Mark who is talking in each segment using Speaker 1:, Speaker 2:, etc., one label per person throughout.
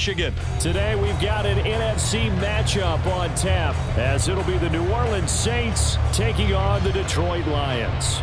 Speaker 1: Michigan. Today we've got an NFC matchup on tap as it'll be the New Orleans Saints taking on the Detroit Lions.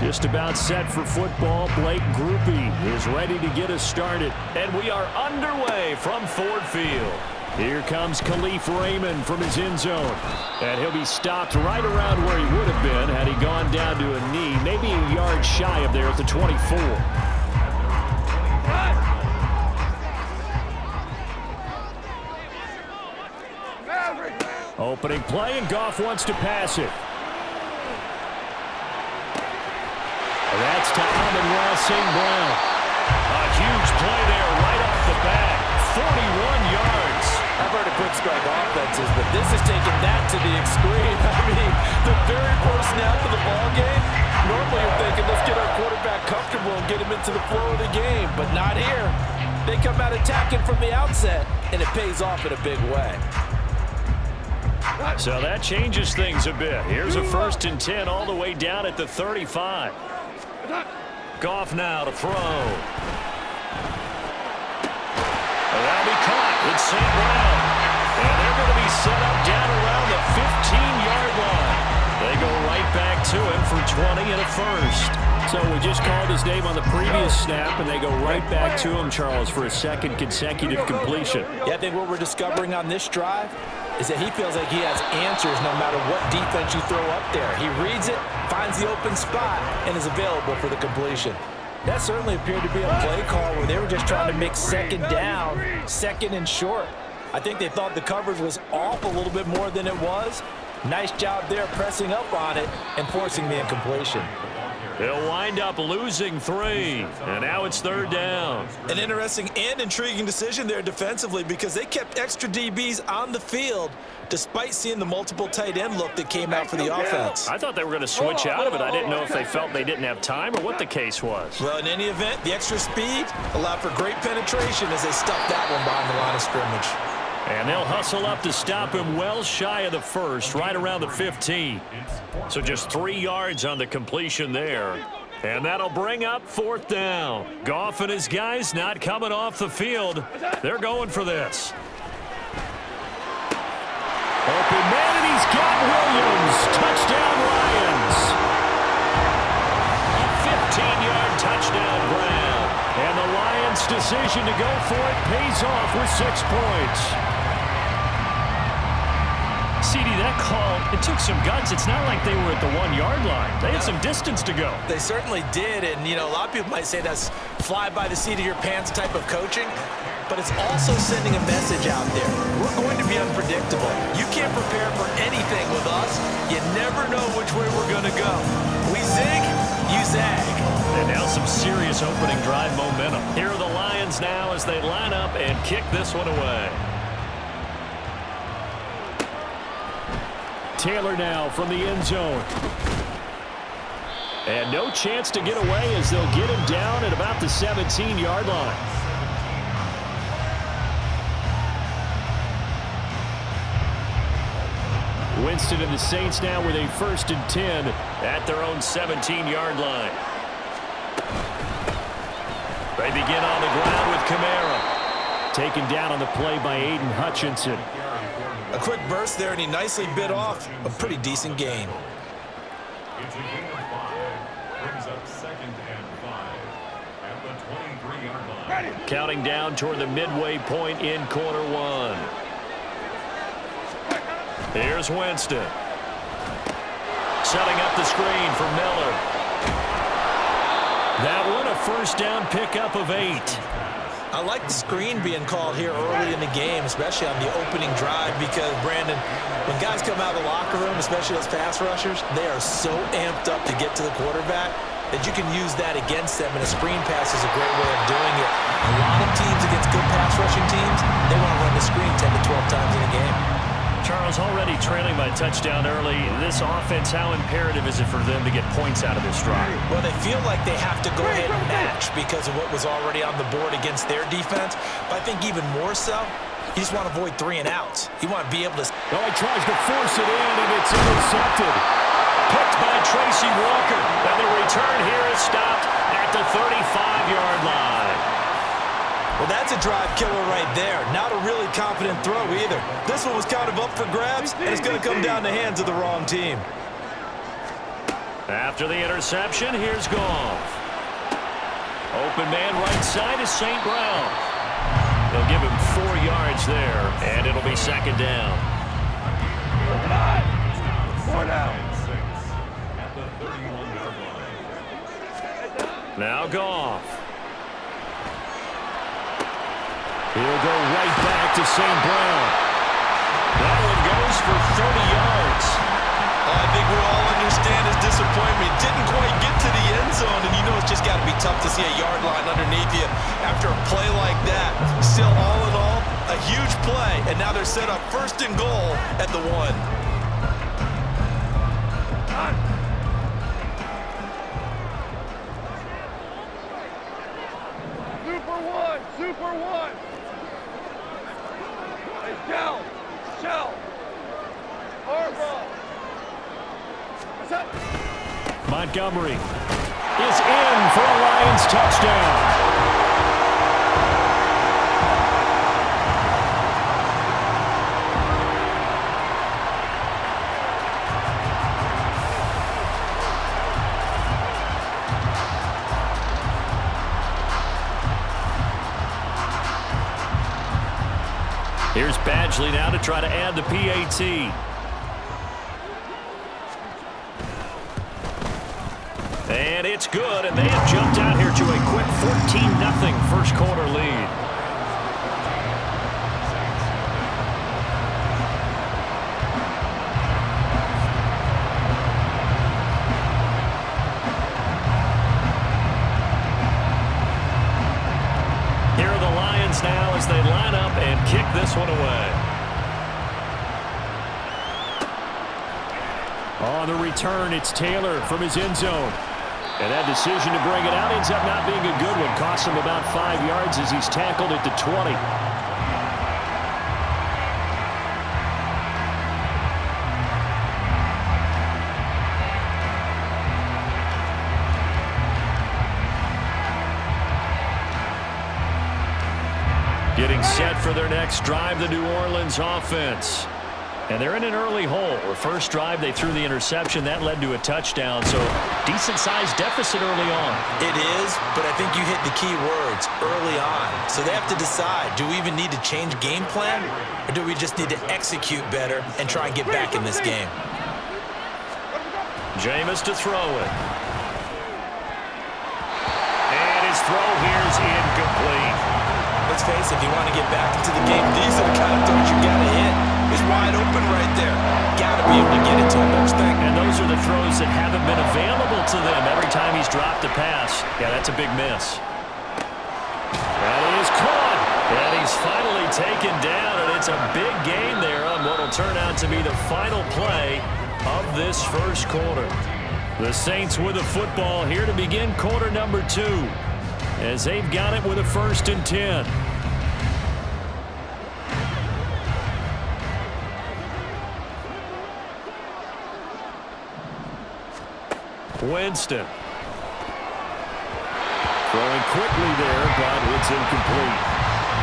Speaker 1: Just about set for football. Blake Groupie is ready to get us started. And we are underway from Ford Field. Here comes Khalif Raymond from his end zone. And he'll be stopped right around where he would have been had he gone down to a knee, maybe a yard shy of there at the 24. Opening play, and Goff wants to pass it. That's to Amon-Ra St. Brown. A huge play there right off the bat. 41 yards.
Speaker 2: I've heard of quick strike offenses, but this is taking that to the extreme. I mean, the very first snap of the ball game, normally you're thinking, let's get our quarterback comfortable and get him into the flow of the game, but not here. They come out attacking from the outset, and it pays off in a big way.
Speaker 1: So that changes things a bit. Here's a 1st and 10 all the way down at the 35. Goff now to throw. That'll be caught. It's St. Brown. And they're going to be set up down around the 15-yard line. They go right back to him for 20 and a 1st. So we just called his name on the previous snap, and they go right back to him, Charles, for a 2nd consecutive completion.
Speaker 2: Yeah, I think what we're discovering on this drive is that he feels like he has answers no matter what defense you throw up there. He reads it, finds the open spot, and is available for the completion. That certainly appeared to be a play call where they were just trying to make 2nd down, 2nd and short. I think they thought the coverage was off a little bit more than it was. Nice job there pressing up on it and forcing the incompletion.
Speaker 1: They'll wind up losing 3, and now it's 3rd down.
Speaker 2: An interesting and intriguing decision there defensively because they kept extra DBs on the field despite seeing the multiple tight end look that came out for the offense.
Speaker 1: I thought they were going to switch out of it. I didn't know if they felt they didn't have time or what the case was.
Speaker 2: Well, in any event, the extra speed allowed for great penetration as they stuffed that one behind the line of scrimmage.
Speaker 1: And they'll hustle up to stop him well shy of the 1st, right around the 15. So just 3 yards on the completion there. And that'll bring up 4th down. Goff and his guys not coming off the field. They're going for this. Open man, and he's got Williams. Touchdown, Lions. A 15-yard touchdown, Brown. And the Lions' decision to go for it pays off with 6 points. CD, that call, it took some guts. It's not like they were at the 1-yard line. They had some distance to go.
Speaker 2: They certainly did, and, you know, a lot of people might say that's fly by the seat of your pants type of coaching, but it's also sending a message out there. We're going to be unpredictable. You can't prepare for anything with us. You never know which way we're going to go. We zig, you zag.
Speaker 1: And now some serious opening drive momentum. Here are the Lions now as they line up and kick this one away. Taylor now from the end zone. And no chance to get away as they'll get him down at about the 17-yard line. Winston and the Saints now with a 1st and 10 at their own 17-yard line. They begin on the ground with Kamara. Taken down on the play by Aiden Hutchinson.
Speaker 2: A quick burst there, and he nicely bit off a pretty decent gain.
Speaker 1: Counting down toward the midway point in quarter 1. Here's Winston. Setting up the screen for Miller. That one a 1st down pickup of 8.
Speaker 2: I like the screen being called here early in the game, especially on the opening drive, because, Brandon, when guys come out of the locker room, especially those pass rushers, they are so amped up to get to the quarterback that you can use that against them, and a screen pass is a great way of doing it. A lot of teams against good pass rushing teams, they want to run the screen 10 to 12 times in a game.
Speaker 1: Charles, already trailing by touchdown early. This offense, how imperative is it for them to get points out of this drive?
Speaker 2: Well, they feel like they have to go ahead and match because of what was already on the board against their defense. But I think even more so, you just want to avoid 3 and outs. You want to be able to...
Speaker 1: Oh, he tries to force it in, and it's intercepted. Picked by Tracy Walker. And the return here is stopped at the 35-yard line.
Speaker 2: Well, that's a drive killer right there. Not a really confident throw either. This one was kind of up for grabs, and it's going to come down the hands of the wrong team.
Speaker 1: After the interception, here's Goff. Open man right side is St. Brown. They'll give him 4 yards there, and it'll be second down.
Speaker 3: 4 down.
Speaker 1: Now Goff. He'll go right back to St. Brown. That one goes for 30 yards.
Speaker 2: I think we all understand his disappointment. Didn't quite get to the end zone, and you know it's just got to be tough to see a yard line underneath you after a play like that. Still, all in all, a huge play, and now they're set up 1st and goal at the 1.
Speaker 3: Super one. Hey, Shell. Harbaugh. What's up?
Speaker 1: Montgomery is in for a Lions touchdown. Here's Badgley now to try to add the PAT. And it's good, and they have jumped out here to a quick 14-0 first quarter lead. Here are the Lions now as they line up and kick this one away. On the return, it's Taylor from his end zone. And that decision to bring it out ends up not being a good one. Costs him about 5 yards as he's tackled at the 20. Getting set for their next drive, the New Orleans offense. And they're in an early hole. The first drive, they threw the interception. That led to a touchdown, so decent-sized deficit early on.
Speaker 2: It is, but I think you hit the key words, early on. So they have to decide, do we even need to change game plan, or do we just need to execute better and try and get back in this game?
Speaker 1: Jameis to throw it. And his throw here is incomplete.
Speaker 2: Let's face it, if you want to get back into the game, these are the kind of throws you got to hit. He's wide open right there. Got to be able to get it to him, don't you think?
Speaker 1: And those are the throws that haven't been available to them every time he's dropped a pass. Yeah, that's a big miss. That is caught. And he's finally taken down, and it's a big gain there on what will turn out to be the final play of this first quarter. The Saints with the football here to begin quarter number 2. As they've got it with a 1st and 10. Winston. Throwing quickly there, but it's incomplete.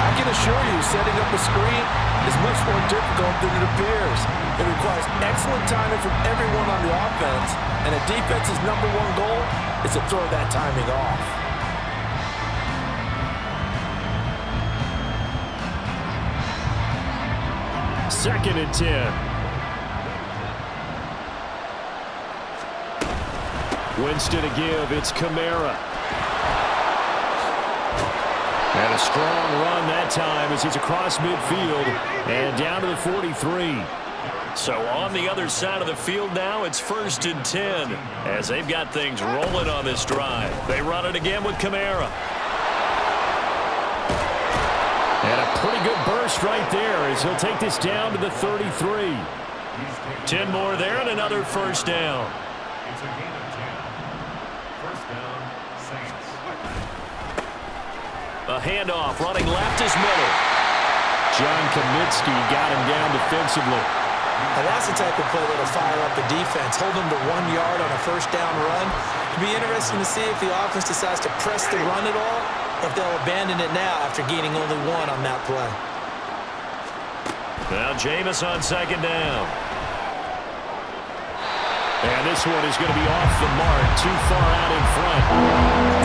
Speaker 4: I can assure you, setting up a screen is much more difficult than it appears. It requires excellent timing from everyone on the offense, and a defense's #1 goal is to throw that timing off.
Speaker 1: 2nd and 10. Winston to give. It's Kamara. And a strong run that time as he's across midfield and down to the 43. So on the other side of the field now, it's 1st and 10 as they've got things rolling on this drive. They run it again with Kamara. And a pretty good burst right there as he'll take this down to the 33. 10 more there and another first down.
Speaker 5: It's a gain of 10. First down, Saints.
Speaker 1: A handoff running left is Miller. John Kaminsky got him down defensively.
Speaker 2: And that's the type of play that'll fire up the defense. Hold them to 1 yard on a first down run. It'll be interesting to see if the offense decides to press the run at all, or if they'll abandon it now after gaining only 1 on that play.
Speaker 1: Now Jameis on second down. And this one is going to be off the mark, too far out in front.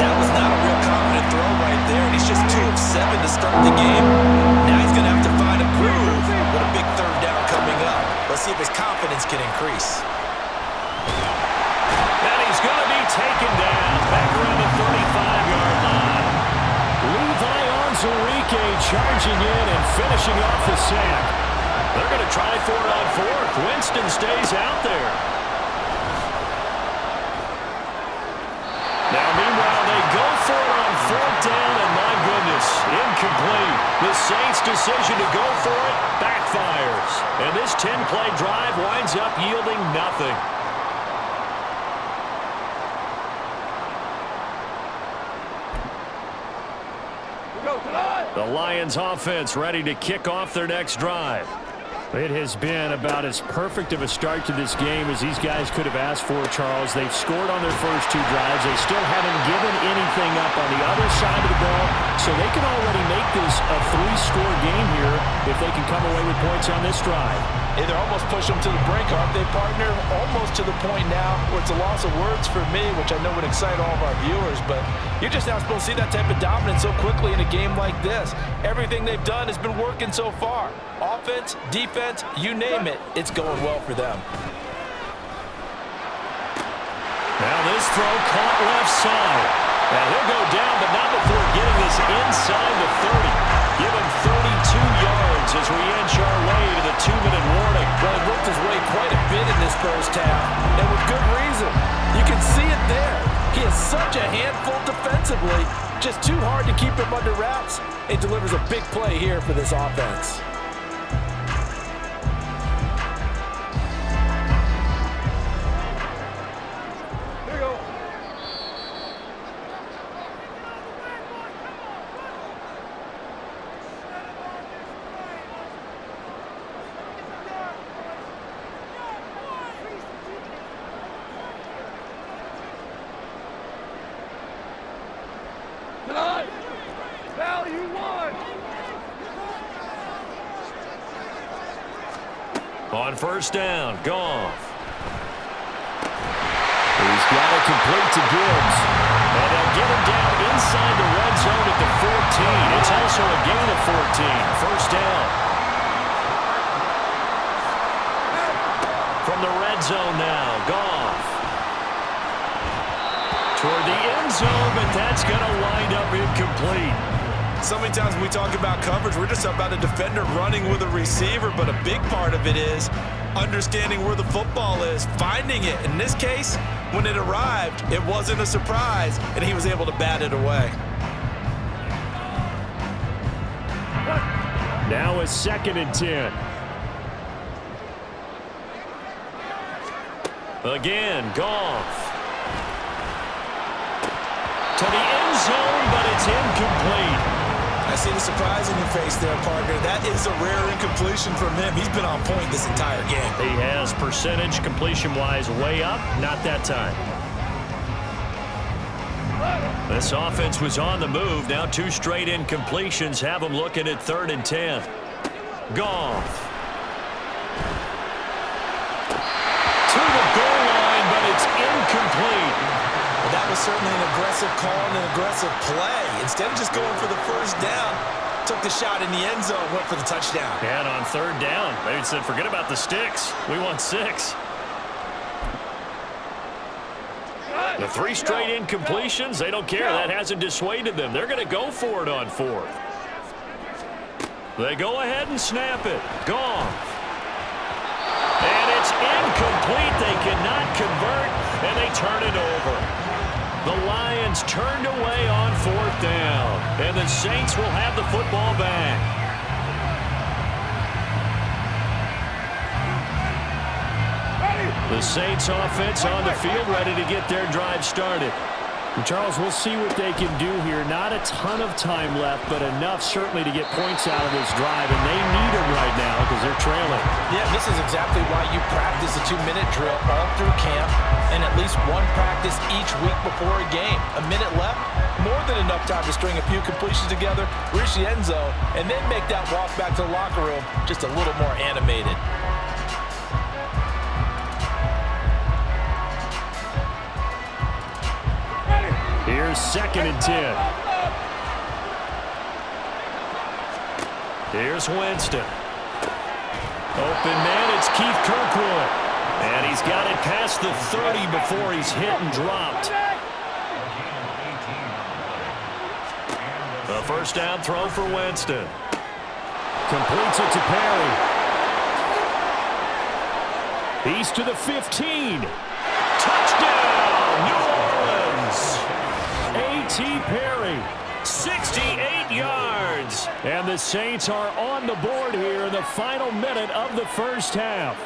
Speaker 2: That was not a real confident throw right there, and he's just 2 of 7 to start the game. Now he's going to have to find a groove with a big third down coming up. Let's see if his confidence can increase.
Speaker 1: And he's going to be taken down back around the 35-yard line. Levi Onwuzurike charging in and finishing off the sack. They're going to try for it on fourth. Winston stays out there. Now, meanwhile, they go for it on fourth down, and my goodness, incomplete. The Saints' decision to go for it backfires. And this 10-play drive winds up yielding nothing. The Lions offense ready to kick off their next drive. It has been about as perfect of a start to this game as these guys could have asked for, Charles. They've scored on their first 2 drives. They still haven't given anything up on the other side of the ball, so they can already make this a 3-score game here if they can come away with points on this drive.
Speaker 2: Hey, they're almost pushing them to the brink, aren't they, partner? Almost to the point now where it's a loss of words for me, which I know would excite all of our viewers, but you're just not supposed to see that type of dominance so quickly in a game like this. Everything they've done has been working so far. Offense, defense, you name it, it's going well for them.
Speaker 1: Now this throw caught left side. And he'll go down, but not before getting this inside the 30. Give him 32 yards as we inch our way to the 2-minute warning.
Speaker 2: Well, he worked his way quite a bit in this first half, and with good reason. You can see it there. He is such a handful defensively, just too hard to keep him under wraps. It delivers a big play here for this offense.
Speaker 1: On first down, Goff. He's got it complete to Gibbs. And they'll get him down inside the red zone at the 14. It's also a gain of 14. First down. From the red zone now, Goff. Toward the end zone, but that's going to wind up incomplete.
Speaker 2: So many times when we talk about coverage, we're just about a defender running with a receiver, but a big part of it is understanding where the football is, finding it. In this case, when it arrived, it wasn't a surprise, and he was able to bat it away.
Speaker 1: Now it's 2nd and 10. Again, Goff. To the end zone, but it's incomplete.
Speaker 2: I see the surprise in your face there, partner. That is a rare incompletion from him. He's been on point this entire game.
Speaker 1: He has percentage completion-wise way up. Not that time. This offense was on the move. Now 2 straight incompletions have them looking at 3rd and 10. Goff. To the goal line, but it's incomplete.
Speaker 2: That was certainly an aggressive call and an aggressive play. Instead of just going for the first down, took the shot in the end zone, went for the touchdown.
Speaker 1: And on 3rd down, they said, forget about the sticks. We want 6. The 3 straight incompletions, they don't care. That hasn't dissuaded them. They're going to go for it on 4th. They go ahead and snap it. Gone. And it's incomplete. They cannot convert, and they turn it over. The Lions turned away on 4th down, and the the Saints will have the football back. The Saints offense on the field, ready to get their drive started.
Speaker 6: And Charles, we'll see what they can do here. Not a ton of time left, but enough certainly to get points out of this drive, and they need them right now because they're trailing.
Speaker 2: Yeah, this is exactly why you practice a 2-minute drill all through camp and at least one practice each week before a game. A minute left, more than enough time to string a few completions together, reach the end zone, and then make that walk back to the locker room just a little more animated.
Speaker 1: Here's 2nd and 10. Here's Winston. Open man, it's Keith Kirkwood. And he's got it past the 30 before he's hit and dropped. A first down throw for Winston.
Speaker 6: Completes it to Perry. He's to the 15.
Speaker 1: Touchdown, New Orleans.
Speaker 6: A.T. Perry.
Speaker 1: 68 yards.
Speaker 6: And the Saints are on the board here in the final minute of the first half.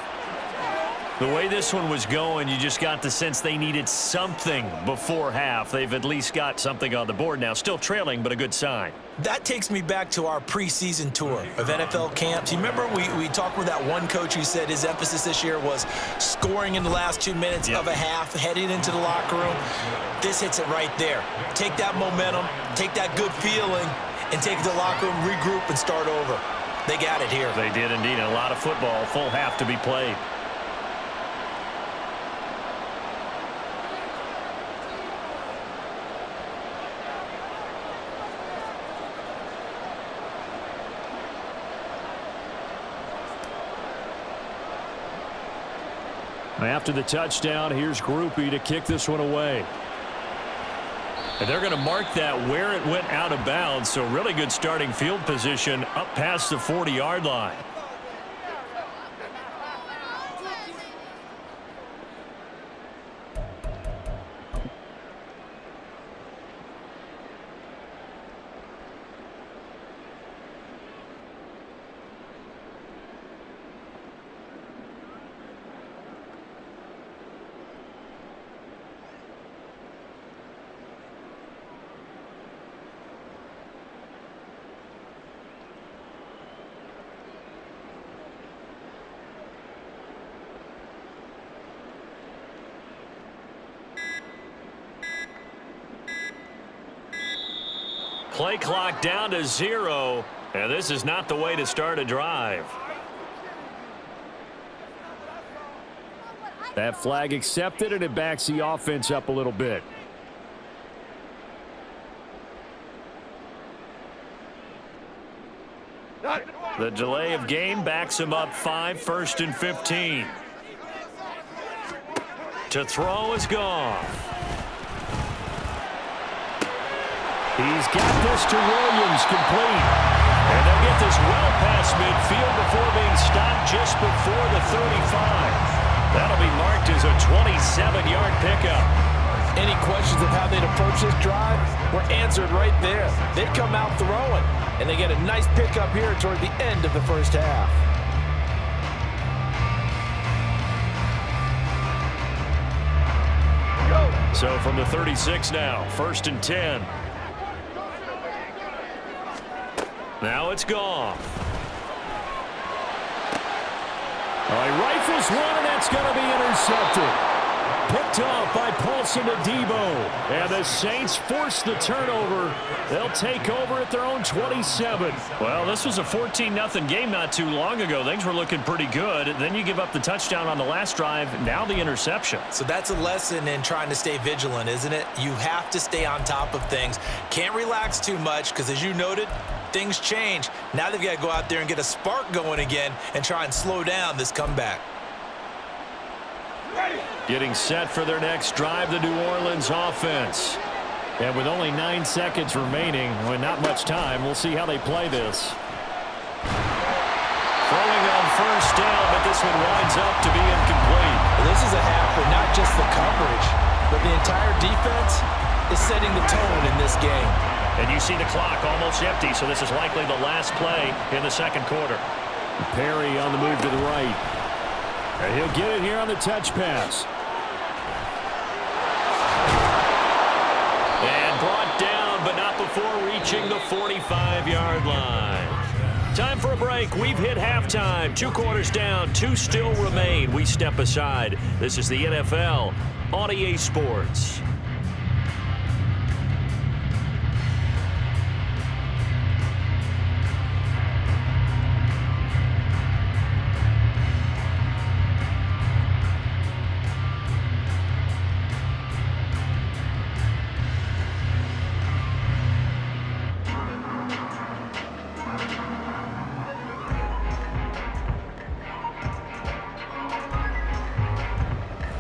Speaker 1: The way this one was going, you just got the sense they needed something before half. They've at least got something on the board now. Still trailing, but a good sign.
Speaker 2: That takes me back to our preseason tour of NFL camps. You remember we talked with that one coach who said his emphasis this year was scoring in the last 2 minutes of a half, heading into the locker room. This hits it right there. Take that momentum, take that good feeling, and take it to the locker room, regroup, and start over. They got it here.
Speaker 1: They did indeed. A lot of football, full half to be played.
Speaker 6: After the touchdown, here's Groupie to kick this one away.
Speaker 1: And they're going to mark that where it went out of bounds, so really good starting field position up past the 40-yard line. Play clock down to 0, and this is not the way to start a drive.
Speaker 6: That flag accepted, and it backs the offense up a little bit.
Speaker 1: The delay of game backs him up 5, 1st and 15. To throw is Goff.
Speaker 6: He's got this to Williams, complete.
Speaker 1: And they'll get this well past midfield before being stopped just before the 35. That'll be marked as a 27-yard pickup.
Speaker 2: Any questions of how they'd approach this drive were answered right there. They come out throwing, and they get a nice pickup here toward the end of the first half.
Speaker 1: So from the 36 now, 1st and 10. Now it's Goff.
Speaker 6: He rifles one, and that's going to be intercepted. Picked off by Paulson Adebo. And the Saints force the turnover. They'll take over at their own 27.
Speaker 1: Well, this was a 14-0 game not too long ago. Things were looking pretty good. Then you give up the touchdown on the last drive. Now the interception.
Speaker 2: So that's a lesson in trying to stay vigilant, isn't it? You have to stay on top of things. Can't relax too much because, as you noted, things change. Now they've got to go out there and get a spark going again and try and slow down this comeback.
Speaker 1: Getting set for their next drive, the New Orleans offense.
Speaker 6: And with only 9 seconds remaining, with not much time, we'll see how they play this.
Speaker 1: Throwing on first down, but this one winds up to be incomplete.
Speaker 2: This is a half where not just the coverage, but the entire defense is setting the tone in this game.
Speaker 1: And you see the clock almost empty, so this is likely the last play in the second quarter.
Speaker 6: Perry on the move to the right. And he'll get it here on the touch pass.
Speaker 1: And brought down, but not before reaching the 45-yard line. Time for a break. We've hit halftime. 2 quarters down, 2 still remain. We step aside. This is the NFL on EA Sports.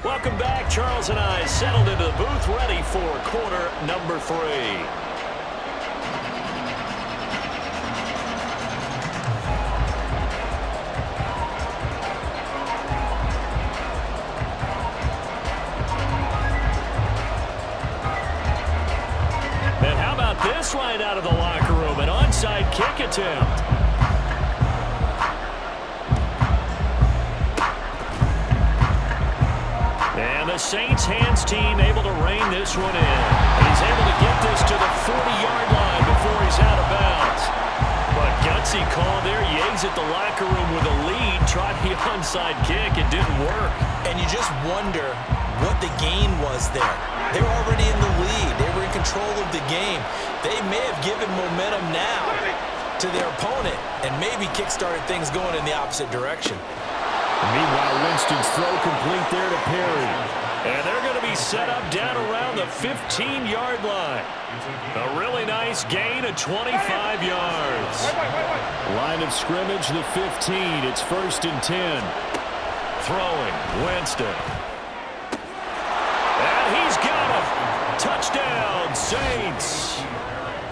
Speaker 1: Welcome back. Charles and I settled into the booth, ready for quarter number 3. And how about this right out of the locker room? An onside kick attempt. And the Saints hands team able to rein this one in. He's able to get this to the 40-yard line before he's out of bounds. But gutsy call there. Yates at the locker room with a lead. Tried the onside kick. It didn't work.
Speaker 2: And you just wonder what the gain was there. They were already in the lead. They were in control of the game. They may have given momentum now to their opponent and maybe kick-started things going in the opposite direction.
Speaker 6: Meanwhile, Winston's throw complete there to Perry.
Speaker 1: And they're going to be set up down around the 15-yard line. A really nice gain of 25 yards.
Speaker 6: Line of scrimmage, the 15. It's 1st and 10.
Speaker 1: Throwing, Winston. And he's got him. Touchdown, Saints.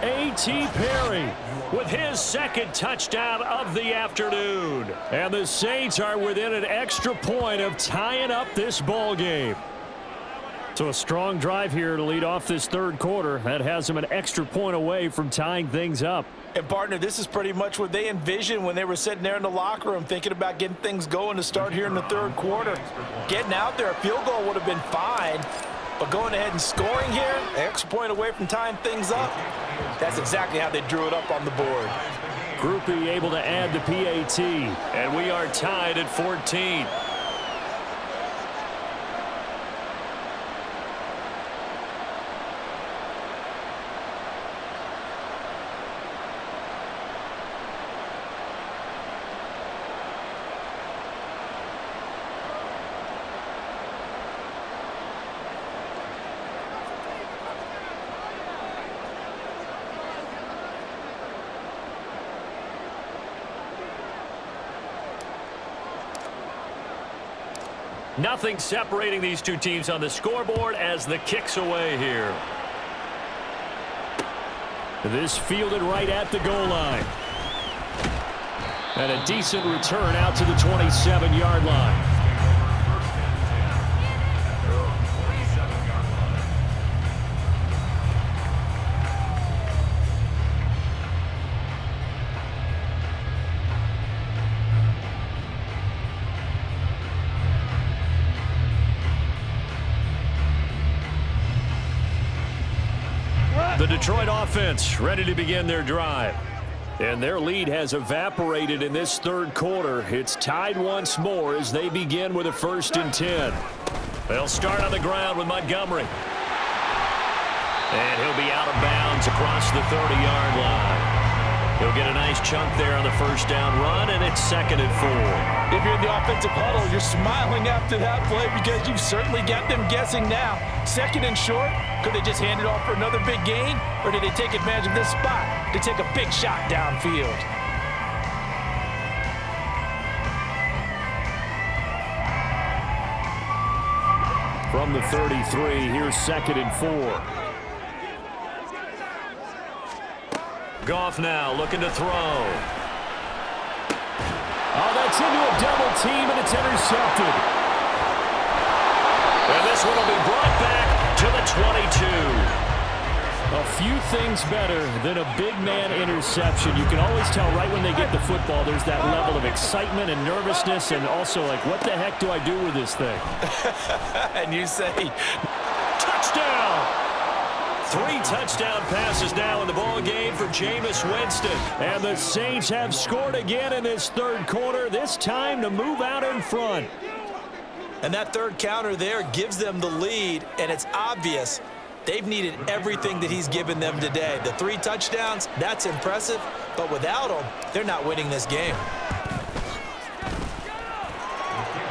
Speaker 6: A.T. Perry
Speaker 1: with his second touchdown of the afternoon.
Speaker 6: And the Saints are within an extra point of tying up this ball game. So a strong drive here to lead off this third quarter. That has them an extra point away from tying things up.
Speaker 2: And, partner, this is pretty much what they envisioned when they were sitting there in the locker room thinking about getting things going to start here in the third quarter. Getting out there, a field goal would have been fine. But going ahead and scoring here, an extra point away from tying things up, that's exactly how they drew it up on the board.
Speaker 6: Groupie able to add the PAT.
Speaker 1: And we are tied at 14. Nothing separating these two teams on the scoreboard as the kick's away here.
Speaker 6: This fielded right at the goal line. And a decent return out to the 27-yard line.
Speaker 1: The Detroit offense ready to begin their drive.
Speaker 6: And their lead has evaporated in this third quarter. It's tied once more as they begin with a 1st and 10.
Speaker 1: They'll start on the ground with Montgomery. And he'll be out of bounds across the 30-yard line. He'll get a nice chunk there on the first down run, and it's 2nd and 4.
Speaker 2: If you're in the offensive huddle, you're smiling after that play because you've certainly got them guessing now. 2nd and short, could they just hand it off for another big gain, or did they take advantage of this spot to take a big shot downfield?
Speaker 6: From the 33, here's 2nd and 4.
Speaker 1: Goff now looking to throw.
Speaker 6: Oh, that's into a double team, and it's intercepted.
Speaker 1: And this one will be brought back to the 22.
Speaker 6: A few things better than a big man interception. You can always tell right when they get the football, there's that level of excitement and nervousness, and also like, what the heck do I do with this thing?
Speaker 2: And you say,
Speaker 6: touchdown!
Speaker 1: 3 touchdown passes now in the ball game for Jameis Winston.
Speaker 6: And the Saints have scored again in this third quarter, this time to move out in front.
Speaker 2: and that third counter there gives them the lead, and it's obvious they've needed everything that he's given them today. The 3 touchdowns, that's impressive, but without him, they're not winning this game.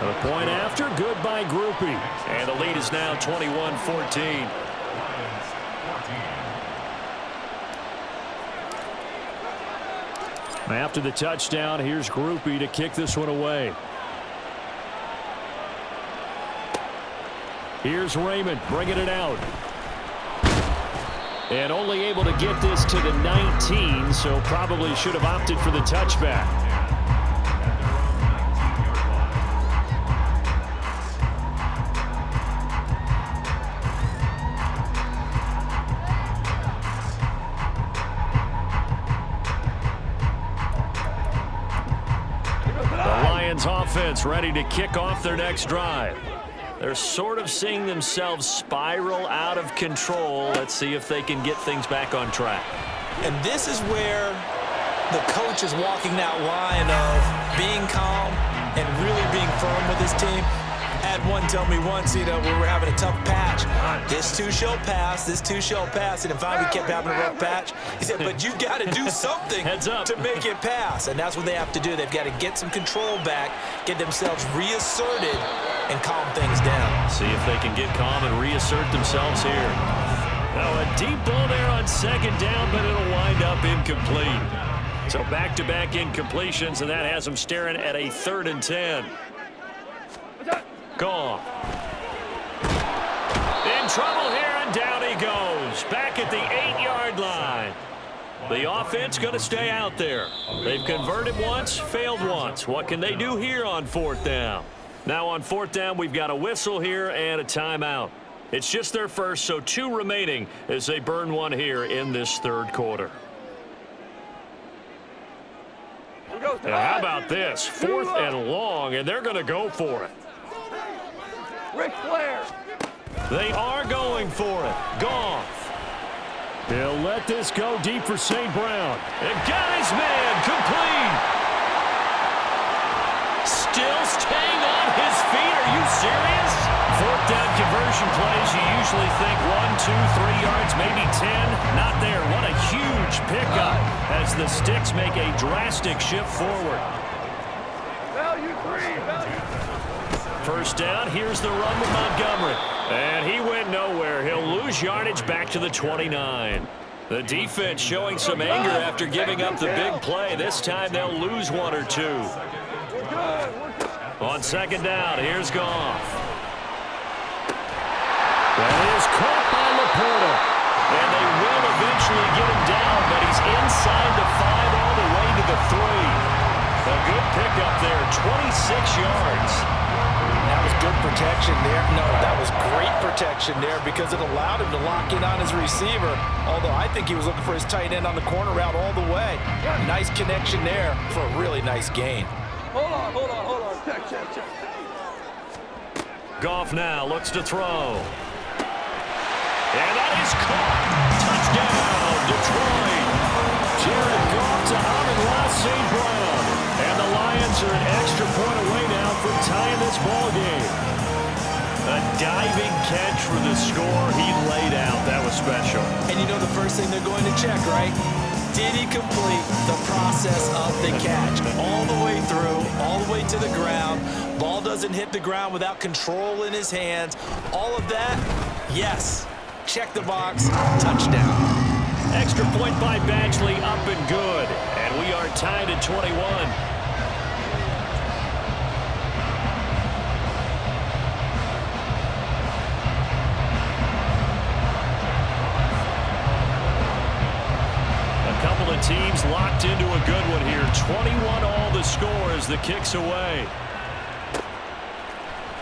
Speaker 6: A point after, good by Groupie.
Speaker 1: And the lead is now 21-14.
Speaker 6: After the touchdown, here's Groupie to kick this one away. Here's Raymond bringing it out. And only able to get this to the 19, so probably should have opted for the touchback. The Lions offense ready to kick off their next drive. They're sort of seeing themselves spiral out of control. Let's see if they can get things back on track.
Speaker 2: And this is where the coach is walking that line of being calm and really being firm with his team. I had one tell me once, you know, we were having a tough patch. This too shall pass, this too shall pass. And then finally we kept having a rough patch. He said, but you've got to do something to make it pass. And that's what they have to do. They've got to get some control back, get themselves reasserted, and calm things down.
Speaker 1: See if they can get calm and reassert themselves here. Now a deep ball there on second down, but it'll wind up incomplete. So back-to-back incompletions, and that has them staring at a 3rd and 10. Gone. In trouble here, and down he goes. Back at the 8-yard line. The offense going to stay out there. They've converted once, failed once. What can they do here on 4th down? Now on 4th down, we've got a whistle here and a timeout. It's just their first, so 2 remaining as they burn one here in this 3rd quarter. Now how about this? 4th and long, and they're going to go for it.
Speaker 3: Ric Flair.
Speaker 1: They are going for it. Goff.
Speaker 6: He'll let this go deep for St. Brown.
Speaker 1: And guys, man, complete. Still staying on his feet. Are you serious? 4th down conversion plays, you usually think 1, 2, 3 yards, maybe 10. Not there. What a huge pickup as the Sticks make a drastic shift forward.
Speaker 3: Value 3. Value.
Speaker 1: 1st down, here's the run with Montgomery. And he went nowhere. He'll lose yardage back to the 29. The defense showing some anger after giving up the big play. This time they'll lose 1 or 2. On 2nd down, here's Goff.
Speaker 6: That is caught by Laporta.
Speaker 1: And they will eventually get him down, but he's inside the 5 all the way to the 3. A good pickup there, 26 yards.
Speaker 2: That was good protection there. No, that was great protection there because it allowed him to lock in on his receiver, although I think he was looking for his tight end on the corner route all the way. Nice connection there for a really nice gain.
Speaker 3: Hold on. Check.
Speaker 1: Goff now looks to throw. And that is caught. Touchdown, Detroit.
Speaker 6: Jared Goff to Amon-Ra St. Brown. And the Lions are an extra point away now from tying this ball game.
Speaker 1: A diving catch for the score he laid out. That was special.
Speaker 2: And you know the first thing they're going to check, right? Did he complete the process of the catch? All the way through, all the way to the ground. Ball doesn't hit the ground without control in his hands. All of that, yes. Check the box, touchdown.
Speaker 1: Extra point by Badgley, up and good. And we are tied at 21. A couple of teams locked into a good one here. 21 all the score as the kick's away.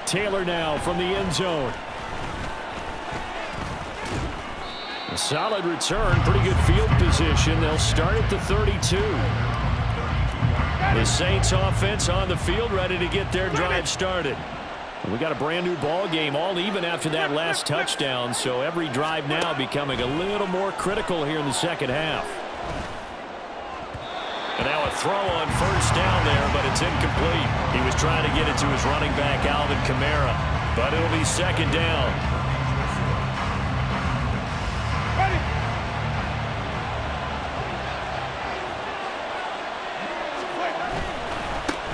Speaker 6: Taylor now from the end zone. A solid return, pretty good field position. They'll start at the 32. The Saints offense on the field, ready to get their drive started. We got a brand new ball game, all even after that last touchdown, so every drive now becoming a little more critical here in the second half. And now a throw on first down there, but it's incomplete. He was trying to get it to his running back, Alvin Kamara, but it'll be second down.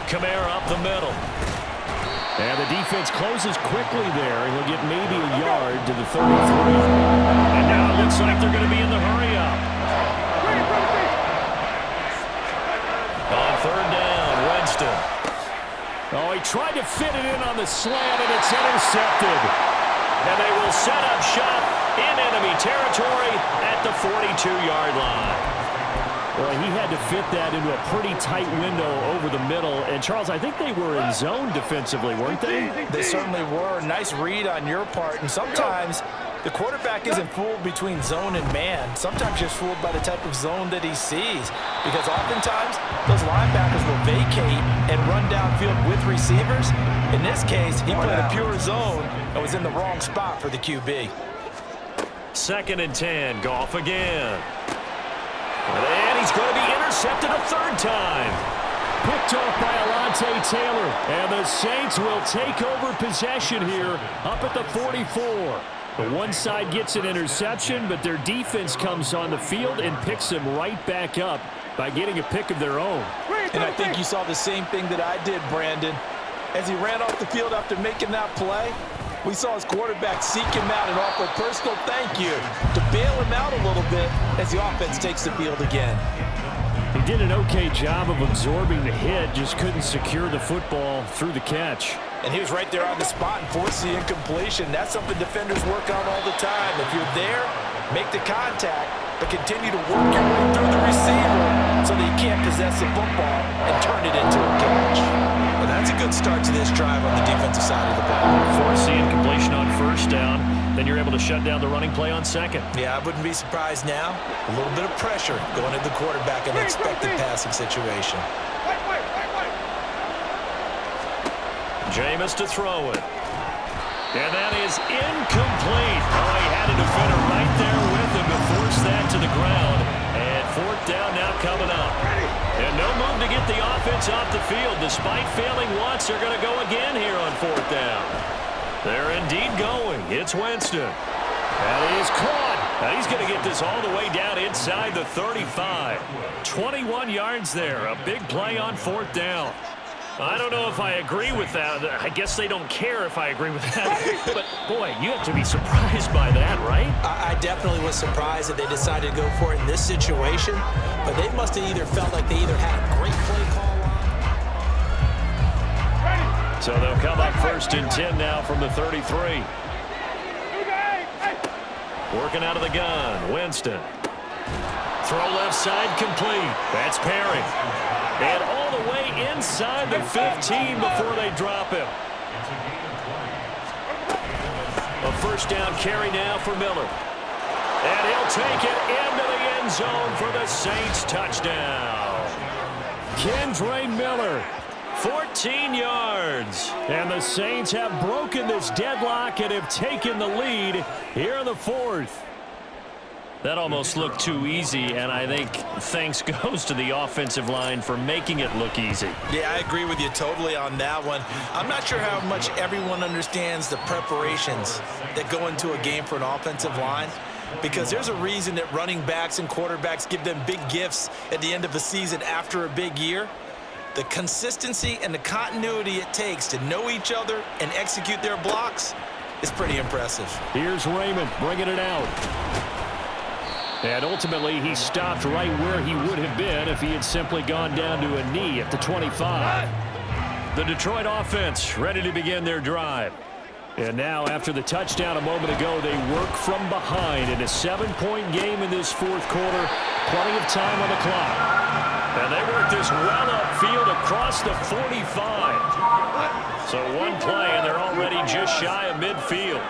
Speaker 6: Kamara up the middle. And the defense closes quickly there, and he'll get maybe a yard to the 33. And now it looks like they're going to be in the hurry-up. On third down, Winston. Oh, he tried to fit it in on the slant, and it's intercepted. And they will set up shop in enemy territory at the 42-yard line. Well, he had to fit that into a pretty tight window over the middle. And, Charles, I think they were in zone defensively, weren't they?
Speaker 2: They certainly were. Nice read on your part. And sometimes the quarterback isn't fooled between zone and man. Sometimes just fooled by the type of zone that he sees. Because oftentimes those linebackers will vacate and run downfield with receivers. In this case, he played a pure zone and was in the wrong spot for the QB.
Speaker 1: 2nd and 10. Goff again. And he's going to be intercepted a third time.
Speaker 6: Picked off by Alontae Taylor. And the Saints will take over possession here up at the 44. The one side gets an interception, but their defense comes on the field and picks them right back up by getting a pick of their own.
Speaker 2: And I think you saw the same thing that I did, Brandon. As he ran off the field after making that play, we saw his quarterback seek him out and offer a personal thank you to bail him out a little bit as the offense takes the field again.
Speaker 6: He did an okay job of absorbing the hit, just couldn't secure the football through the catch.
Speaker 2: And he was right there on the spot and forced the incompletion. That's something defenders work on all the time. If you're there, make the contact, but continue to work your way through the receiver so that you can't possess the football and turn it into a catch. Well, that's a good start to this drive on the defensive side of the ball.
Speaker 1: Force the incompletion on first down. Then you're able to shut down the running play on second.
Speaker 2: Yeah, I wouldn't be surprised now. A little bit of pressure going at the quarterback in an expected passing situation.
Speaker 1: Jameis to throw it. And that is incomplete. Oh, he had a defender right there with him to force that to the ground. And fourth down now coming up. And no move to get the offense off the field. Despite failing once, they're going to go again here on fourth down. They're indeed going. It's Winston. And he is caught. Now he's going to get this all the way down inside the 35. 21 yards there. A big play on fourth down. I don't know if I agree with that. I guess they don't care if I agree with that. But, boy, you have to be surprised by that, right?
Speaker 2: I definitely was surprised that they decided to go for it in this situation. But they must have either felt like they either had a great play call on.
Speaker 1: So they'll come up 1st and 10 now from the 33. Working out of the gun, Winston. Throw left side complete. That's Perry. And all the way inside the 15 before they drop him. A first down carry now for Miller. And he'll take it into the end zone for the Saints touchdown.
Speaker 6: Kendre Miller.
Speaker 1: 14 yards.
Speaker 6: And the Saints have broken this deadlock and have taken the lead here in the fourth.
Speaker 1: That almost looked too easy, and I think thanks goes to the offensive line for making it look easy.
Speaker 2: Yeah, I agree with you totally on that one. I'm not sure how much everyone understands the preparations that go into a game for an offensive line, because there's a reason that running backs and quarterbacks give them big gifts at the end of a season after a big year. The consistency and the continuity it takes to know each other and execute their blocks is pretty impressive.
Speaker 6: Here's Raymond bringing it out. And ultimately, he stopped right where he would have been if he had simply gone down to a knee at the 25.
Speaker 1: The Detroit offense ready to begin their drive.
Speaker 6: And now, after the touchdown a moment ago, they work from behind in a 7-point game in this fourth quarter. Plenty of time on the clock.
Speaker 1: And they work this well upfield across the 45. So one play, and they're already just shy of midfield.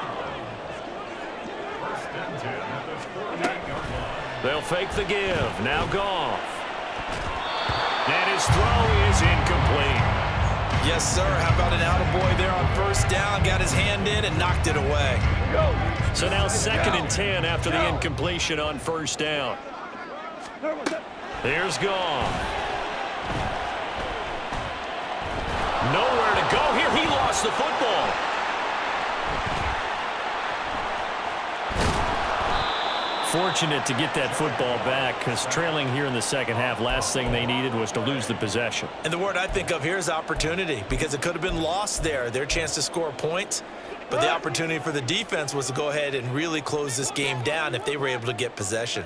Speaker 5: and 10 at the 48-yard line.
Speaker 1: They'll fake the give. Now Goff. And his throw is incomplete.
Speaker 2: Yes, sir. How about an attaboy there on first down? Got his hand in and knocked it away.
Speaker 1: So now 2nd and 10 after the incompletion on first down. Here's Goff. Nowhere to go here. He lost the football. Fortunate to get that football back because trailing here in the second half, last thing they needed was to lose the possession.
Speaker 2: And the word I think of here is opportunity, because it could have been lost there, their chance to score points. But the opportunity for the defense was to go ahead and really close this game down if they were able to get possession.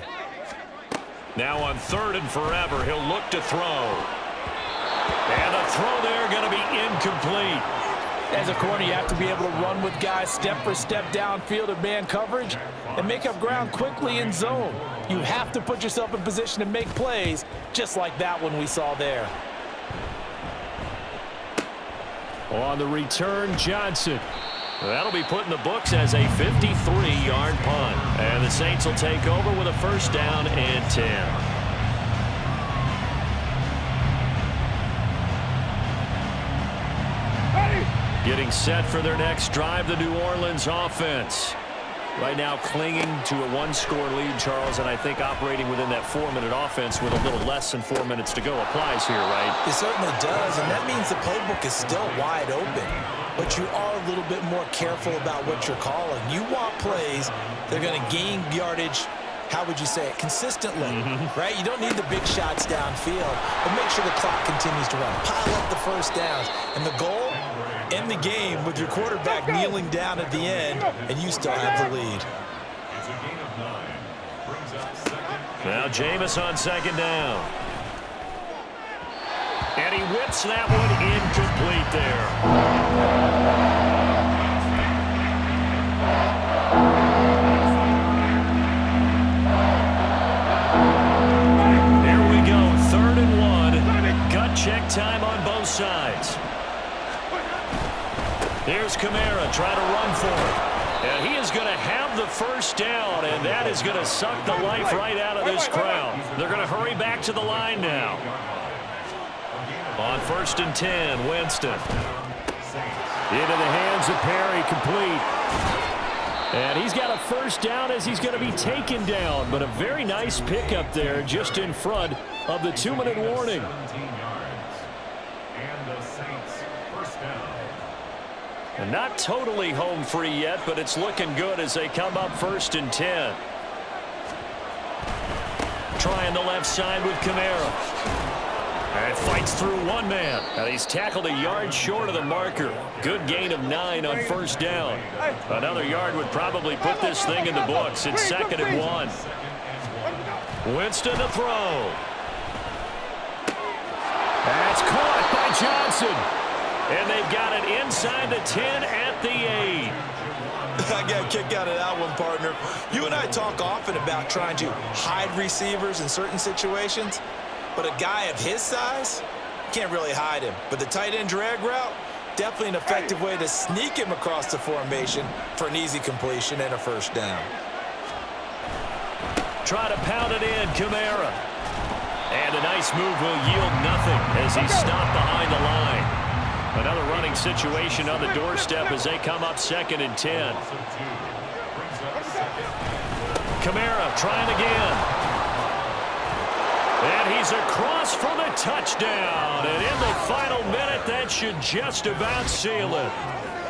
Speaker 1: Now on 3rd and forever, he'll look to throw. And the throw there going to be incomplete.
Speaker 2: As a corner, you have to be able to run with guys step for step downfield in man coverage and make up ground quickly in zone. You have to put yourself in position to make plays, just like that one we saw there.
Speaker 1: On the return, Johnson. That'll be put in the books as a 53-yard punt. And the Saints will take over with a first down and 10. Getting set for their next drive, the New Orleans offense. Right now clinging to a one-score lead, Charles, and I think operating within that 4-minute offense with a little less than 4 minutes to go applies here, right?
Speaker 2: It certainly does, and that means the playbook is still wide open. But you are a little bit more careful about what you're calling. You want plays that are going to gain yardage, how would you say it, consistently, right? You don't need the big shots downfield, but make sure the clock continues to run. Pile up the first downs, and the goal, end the game with your quarterback kneeling down at the end, and you still have the lead.
Speaker 5: It's a gain of 9. Brings up 2nd.
Speaker 1: Now Jameis on 2nd down. And he whips that one incomplete there. Here we go, 3rd and 1. Gut check time on both sides. Here's Kamara trying to run for it. And he is going to have the first down, and that is going to suck the life right out of this crowd. They're going to hurry back to the line now. On 1st and 10, Winston. Into the hands of Perry, complete. And he's got a first down as he's going to be taken down, but a very nice pickup there just in front of the 2-minute warning.
Speaker 5: 17 yards. And the Saints first down.
Speaker 1: And not totally home free yet, but it's looking good as they come up 1st and 10. Trying the left side with Kamara. And fights through one man. And he's tackled a yard short of the marker. Good gain of 9 on first down. Another yard would probably put this thing in the books. It's 2nd and 1. Winston to throw. That's caught by Johnson. And they've got it inside the 10 at the 8.
Speaker 2: I got a kick out of that one, partner. You and I talk often about trying to hide receivers in certain situations, but a guy of his size, can't really hide him. But the tight end drag route, definitely an effective way to sneak him across the formation for an easy completion and a first down.
Speaker 1: Try to pound it in, Kamara. And a nice move will yield nothing as he's stopped behind the line. Another running situation on the doorstep as they come up 2nd and 10. Kamara trying again. And he's across for the touchdown. And in the final minute, that should just about seal it.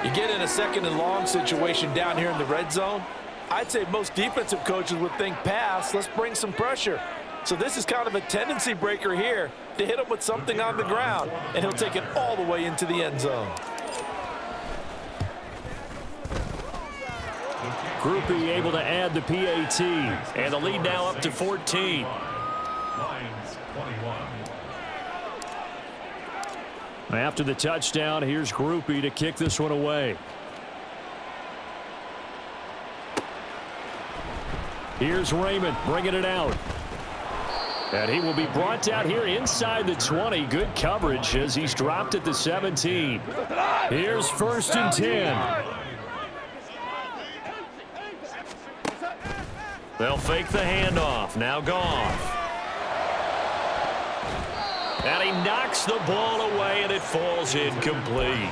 Speaker 4: You get in a 2nd and long situation down here in the red zone, I'd say most defensive coaches would think pass, let's bring some pressure. So this is kind of a tendency breaker here to hit him with something on the ground, and he'll take it all the way into the end zone.
Speaker 1: Groupie able to add the PAT, and the lead now up to 14.
Speaker 5: Lions 21.
Speaker 1: After the touchdown, here's Groupie to kick this one away. Here's Raymond bringing it out. And he will be brought down here inside the 20. Good coverage as he's dropped at the 17. Here's 1st and 10. They'll fake the handoff. Now Goff. And he knocks the ball away, and it falls incomplete.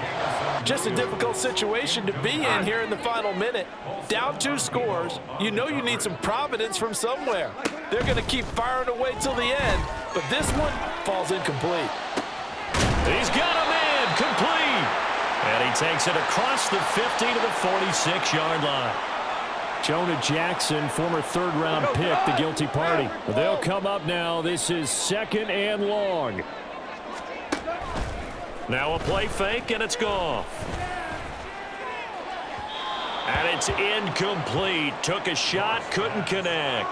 Speaker 2: Just a difficult situation to be in here in the final minute. Down 2 scores. You know you need some providence from somewhere. They're going to keep firing away till the end, but this one falls incomplete.
Speaker 1: He's got him in, complete. And he takes it across the 50 to the 46-yard line.
Speaker 6: Jonah Jackson, former third-round pick, the guilty party. They'll come up now. This is 2nd and long.
Speaker 1: Now a play fake, and it's Goff. And it's incomplete. Took a shot, couldn't connect.